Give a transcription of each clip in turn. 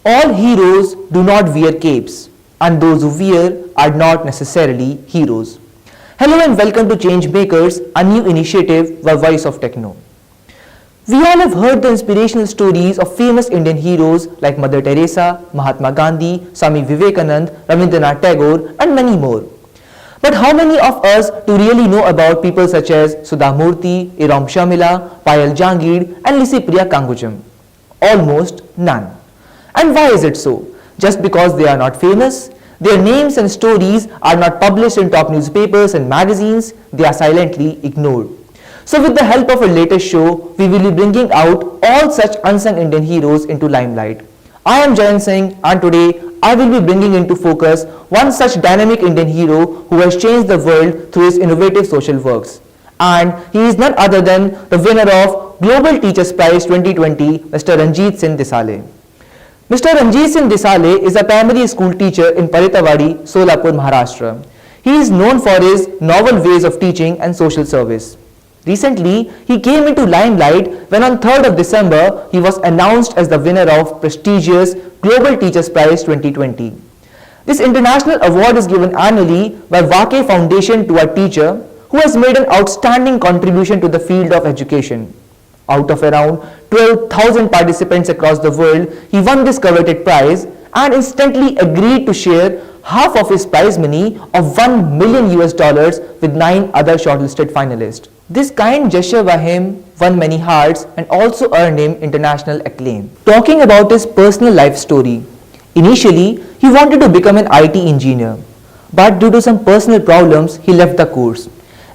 All heroes do not wear capes, and those who wear are not necessarily heroes. Hello and welcome to Changemakers, a new initiative by Voice of Techno. We all have heard the inspirational stories of famous Indian heroes like Mother Teresa, Mahatma Gandhi, Swami Vivekanand, Rabindranath Tagore, and many more. But how many of us do really know about people such as Sudha Murthy, Iram Shamila, Payal Jangid, and Lisipriya Kangujam? Almost none. And why is it so? Just because they are not famous? Their names and stories are not published in top newspapers and magazines, they are silently ignored. So with the help of our latest show, we will be bringing out all such unsung Indian heroes into limelight. I am Jayan Singh and today I will be bringing into focus one such dynamic Indian hero who has changed the world through his innovative social works. And he is none other than the winner of Global Teachers Prize 2020, Mr. Ranjit Singh Disale. Mr. Ranjit Singh Disale is a primary school teacher in Paritawadi, Solapur, Maharashtra. He is known for his novel ways of teaching and social service. Recently, he came into limelight when on 3rd of December, he was announced as the winner of prestigious Global Teachers Prize 2020. This international award is given annually by Vake Foundation to a teacher who has made an outstanding contribution to the field of education. Out of around 12,000 participants across the world, he won this coveted prize and instantly agreed to share half of his prize money of $1 million with 9 other shortlisted finalists. This kind gesture by him won many hearts and also earned him international acclaim. Talking about his personal life story, initially he wanted to become an IT engineer, but due to some personal problems, he left the course.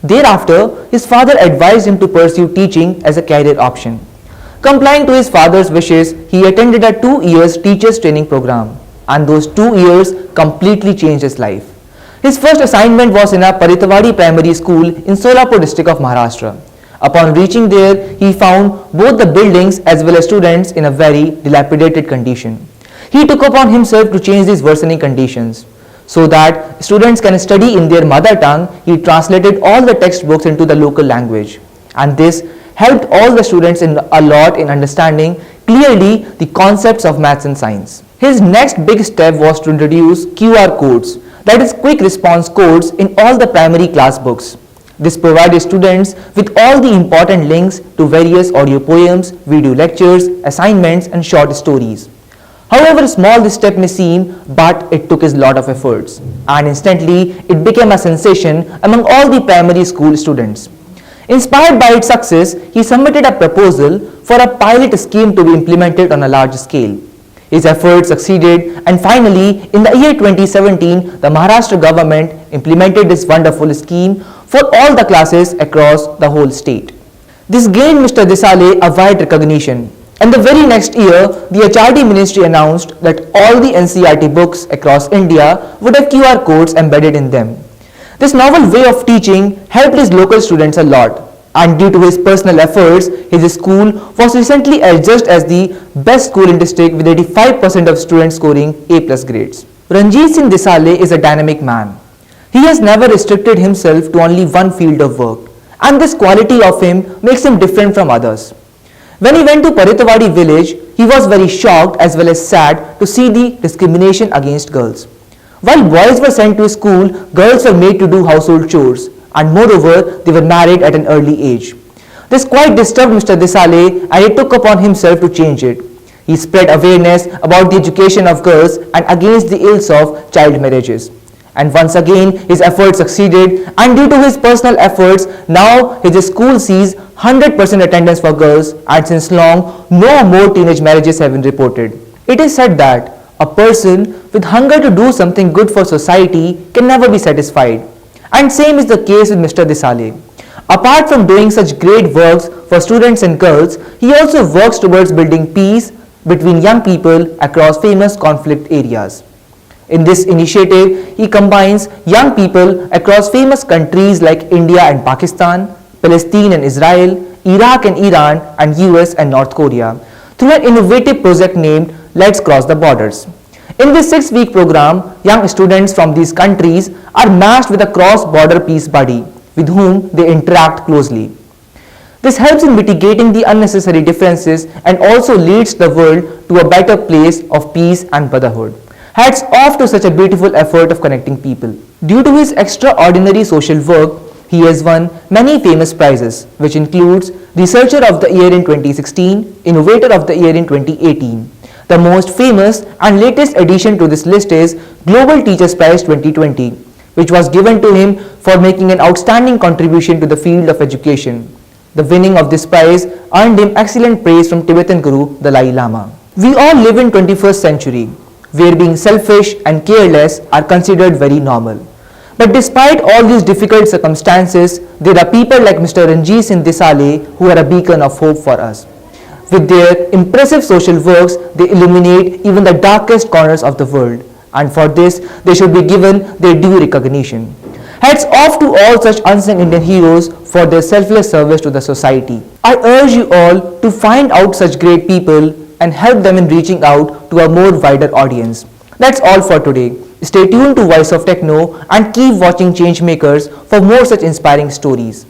Thereafter, his father advised him to pursue teaching as a career option. Complying to his father's wishes, he attended a 2-year teachers training program, and those 2 years completely changed his life. His first assignment was in a Paritawadi primary school in Solapur district of Maharashtra. Upon reaching there, he found both the buildings as well as students in a very dilapidated condition. He took upon himself to change these worsening conditions. So that students can study in their mother tongue, he translated all the textbooks into the local language. And this helped all the students a lot in understanding clearly the concepts of maths and science. His next big step was to introduce QR codes, that is quick response codes, in all the primary class books. This provided students with all the important links to various audio poems, video lectures, assignments and short stories. However small this step may seem, but it took a lot of efforts, and instantly it became a sensation among all the primary school students. Inspired by its success, he submitted a proposal for a pilot scheme to be implemented on a large scale. His efforts succeeded, and finally, in the year 2017, the Maharashtra government implemented this wonderful scheme for all the classes across the whole state. This gained Mr. Disale a wide recognition. And the very next year, the HRD ministry announced that all the NCERT books across India would have QR codes embedded in them. This novel way of teaching helped his local students a lot, and due to his personal efforts, his school was recently adjudged as the best school in district with 85% of students scoring A+ grades. Ranjit Singh Disale is a dynamic man. He has never restricted himself to only one field of work, and this quality of him makes him different from others. When he went to Paritawadi village, he was very shocked as well as sad to see the discrimination against girls. While boys were sent to school, girls were made to do household chores, and moreover, they were married at an early age. This quite disturbed Mr. Disale, and he took upon himself to change it. He spread awareness about the education of girls and against the ills of child marriages. And once again, his efforts succeeded, and due to his personal efforts, now his school sees 100% attendance for girls, and since long, no more teenage marriages have been reported. It is said that a person with hunger to do something good for society can never be satisfied. And same is the case with Mr. Disale. Apart from doing such great works for students and girls, he also works towards building peace between young people across famous conflict areas. In this initiative, he combines young people across famous countries like India and Pakistan, Palestine and Israel, Iraq and Iran, and US and North Korea through an innovative project named Let's Cross the Borders. In this 6-week program, young students from these countries are matched with a cross-border peace buddy with whom they interact closely. This helps in mitigating the unnecessary differences and also leads the world to a better place of peace and brotherhood. Hats off to such a beautiful effort of connecting people. Due to his extraordinary social work, he has won many famous prizes, which includes Researcher of the Year in 2016, Innovator of the Year in 2018. The most famous and latest addition to this list is Global Teachers Prize 2020, which was given to him for making an outstanding contribution to the field of education. The winning of this prize earned him excellent praise from Tibetan Guru Dalai Lama. We all live in 21st century, where being selfish and careless are considered very normal. But despite all these difficult circumstances, there are people like Mr. Ranjit Singh Desale who are a beacon of hope for us. With their impressive social works, they illuminate even the darkest corners of the world, and for this, they should be given their due recognition. Hats off to all such unsung Indian heroes for their selfless service to the society. I urge you all to find out such great people and help them in reaching out to a more wider audience. That's all for today. Stay tuned to Voice of Techno and keep watching Changemakers for more such inspiring stories.